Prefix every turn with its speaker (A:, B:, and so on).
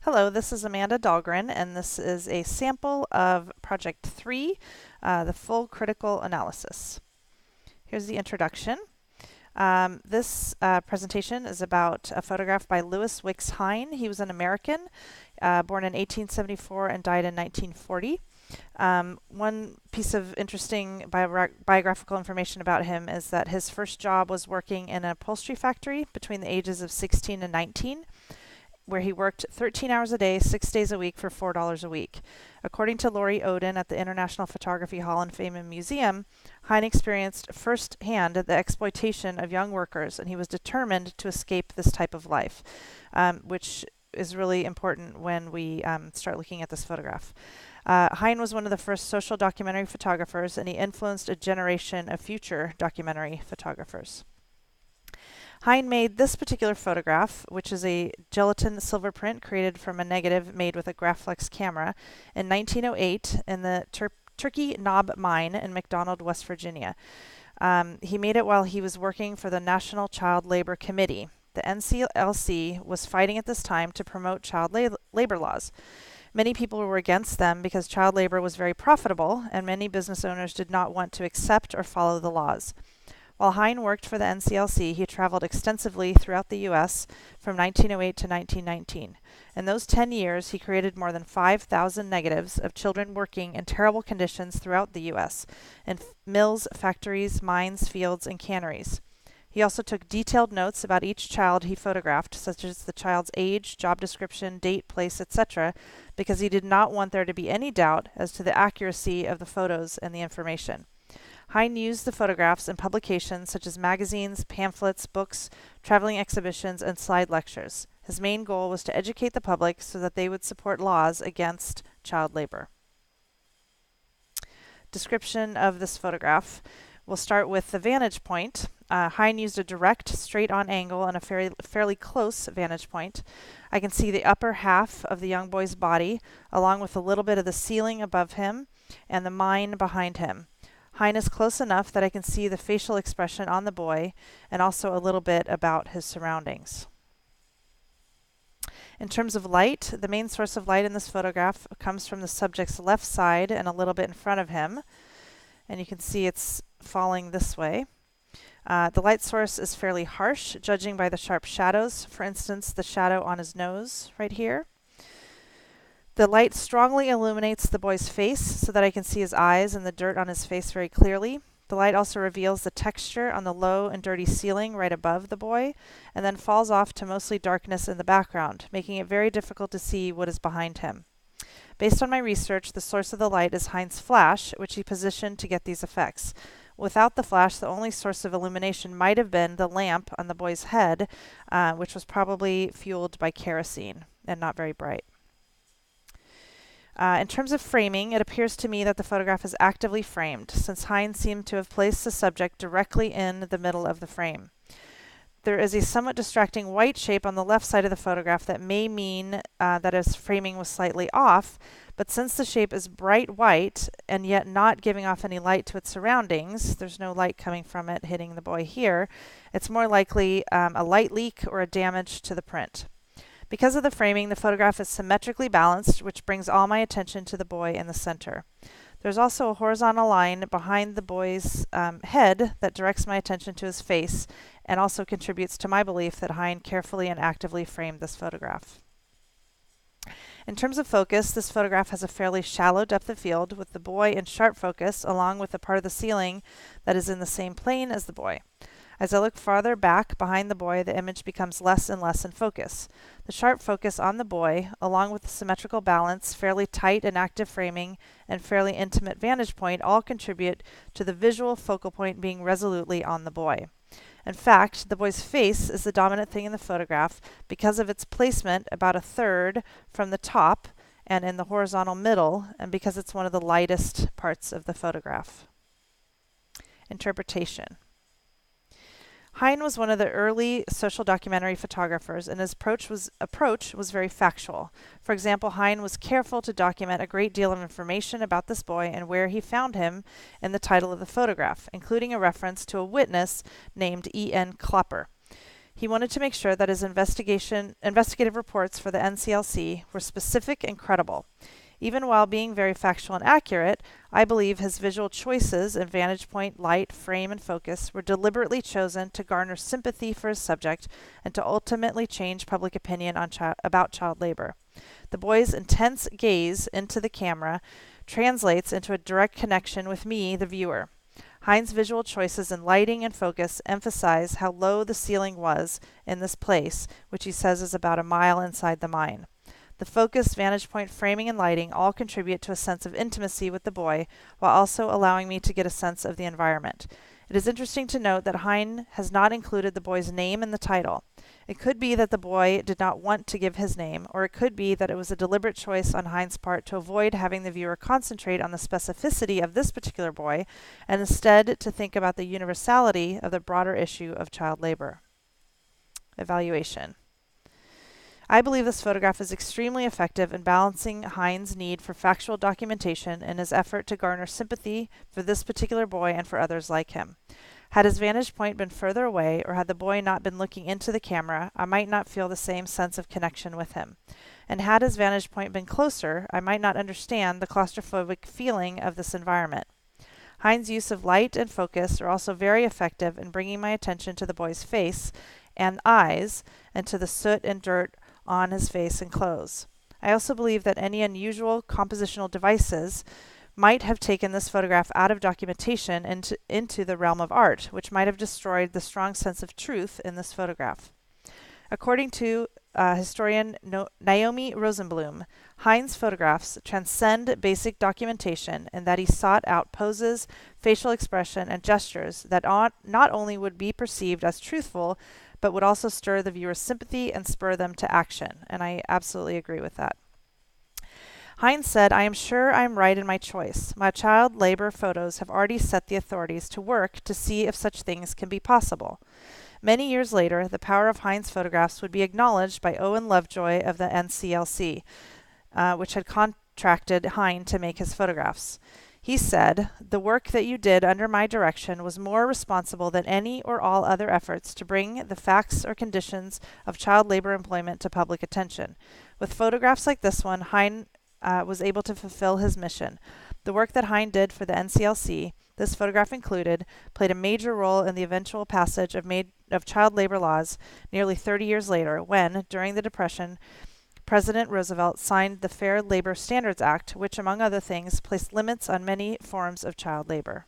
A: Hello, this is Amanda Dahlgren, and this is a sample of Project 3, the full critical analysis. Here's the introduction. This presentation is about a photograph by Louis Wicks Hine. He was an American, born in 1874 and died in 1940. One piece of interesting biographical information about him is that his first job was working in an upholstery factory between the ages of 16 and 19, where he worked 13 hours a day, 6 days a week for $4 a week. According to Laurie Oden at the International Photography Hall of Fame and Museum, Hine experienced firsthand the exploitation of young workers, and he was determined to escape this type of life, which is really important when we start looking at this photograph. Hine was one of the first social documentary photographers, and he influenced a generation of future documentary photographers. Hine made this particular photograph, which is a gelatin silver print created from a negative made with a Graflex camera, in 1908 in the Turkey Knob Mine in McDonald, West Virginia. He made it while he was working for the National Child Labor Committee. The NCLC was fighting at this time to promote child labor laws. Many people were against them because child labor was very profitable, and many business owners did not want to accept or follow the laws. While Hine worked for the NCLC, he traveled extensively throughout the U.S. from 1908 to 1919. In those 10 years, he created more than 5,000 negatives of children working in terrible conditions throughout the U.S., in mills, factories, mines, fields, and canneries. He also took detailed notes about each child he photographed, such as the child's age, job description, date, place, etc., because he did not want there to be any doubt as to the accuracy of the photos and the information. Hine used the photographs in publications such as magazines, pamphlets, books, traveling exhibitions, and slide lectures. His main goal was to educate the public so that they would support laws against child labor. Description of this photograph. We'll start with the vantage point. Hine used a direct, straight-on angle and a fairly close vantage point. I can see the upper half of the young boy's body, along with a little bit of the ceiling above him and the mine behind him. Hine is close enough that I can see the facial expression on the boy and also a little bit about his surroundings. In terms of light, the main source of light in this photograph comes from the subject's left side and a little bit in front of him. And you can see it's falling this way. The light source is fairly harsh, judging by the sharp shadows. For instance, the shadow on his nose right here. The light strongly illuminates the boy's face so that I can see his eyes and the dirt on his face very clearly. The light also reveals the texture on the low and dirty ceiling right above the boy, and then falls off to mostly darkness in the background, making it very difficult to see what is behind him. Based on my research, the source of the light is Hine's flash, which he positioned to get these effects. Without the flash, the only source of illumination might have been the lamp on the boy's head, which was probably fueled by kerosene and not very bright. In terms of framing, it appears to me that the photograph is actively framed, since Hine seemed to have placed the subject directly in the middle of the frame. There is a somewhat distracting white shape on the left side of the photograph that may mean that his framing was slightly off, but since the shape is bright white and yet not giving off any light to its surroundings, there's no light coming from it hitting the boy here, it's more likely a light leak or a damage to the print. Because of the framing, the photograph is symmetrically balanced, which brings all my attention to the boy in the center. There's also a horizontal line behind the boy's head that directs my attention to his face and also contributes to my belief that Hine carefully and actively framed this photograph. In terms of focus, this photograph has a fairly shallow depth of field, with the boy in sharp focus along with the part of the ceiling that is in the same plane as the boy. As I look farther back behind the boy, the image becomes less and less in focus. The sharp focus on the boy, along with the symmetrical balance, fairly tight and active framing, and fairly intimate vantage point all contribute to the visual focal point being resolutely on the boy. In fact, the boy's face is the dominant thing in the photograph because of its placement about a third from the top and in the horizontal middle, and because it's one of the lightest parts of the photograph. Interpretation. Hine was one of the early social documentary photographers, and his approach was very factual. For example, Hine was careful to document a great deal of information about this boy and where he found him in the title of the photograph, including a reference to a witness named E.N. Klopper. He wanted to make sure that his investigative reports for the NCLC were specific and credible. Even while being very factual and accurate, I believe his visual choices in vantage point, light, frame, and focus were deliberately chosen to garner sympathy for his subject and to ultimately change public opinion on about child labor. The boy's intense gaze into the camera translates into a direct connection with me, the viewer. Hines' visual choices in lighting and focus emphasize how low the ceiling was in this place, which he says is about a mile inside the mine. The focus, vantage point, framing, and lighting all contribute to a sense of intimacy with the boy, while also allowing me to get a sense of the environment. It is interesting to note that Hine has not included the boy's name in the title. It could be that the boy did not want to give his name, or it could be that it was a deliberate choice on Hine's part to avoid having the viewer concentrate on the specificity of this particular boy, and instead to think about the universality of the broader issue of child labor. Evaluation. I believe this photograph is extremely effective in balancing Hines' need for factual documentation and his effort to garner sympathy for this particular boy and for others like him. Had his vantage point been further away, or had the boy not been looking into the camera, I might not feel the same sense of connection with him. And had his vantage point been closer, I might not understand the claustrophobic feeling of this environment. Hines' use of light and focus are also very effective in bringing my attention to the boy's face and eyes, and to the soot and dirt on his face and clothes. I also believe that any unusual compositional devices might have taken this photograph out of documentation into the realm of art, which might have destroyed the strong sense of truth in this photograph. According to historian Naomi Rosenblum, Hines' photographs transcend basic documentation in that he sought out poses, facial expression, and gestures that not only would be perceived as truthful, but would also stir the viewer's sympathy and spur them to action. And I absolutely agree with that. Hines said, "I am sure I am right in my choice. My child labor photos have already set the authorities to work to see if such things can be possible." Many years later, the power of Hines' photographs would be acknowledged by Owen Lovejoy of the NCLC, which had contracted Hines to make his photographs. He said, "The work that you did under my direction was more responsible than any or all other efforts to bring the facts or conditions of child labor employment to public attention. With photographs like this one, Hine was able to fulfill his mission. The work that Hine did for the NCLC, this photograph included, played a major role in the eventual passage of child labor laws nearly 30 years later, when, during the Depression, President Roosevelt signed the Fair Labor Standards Act, which, among other things, placed limits on many forms of child labor."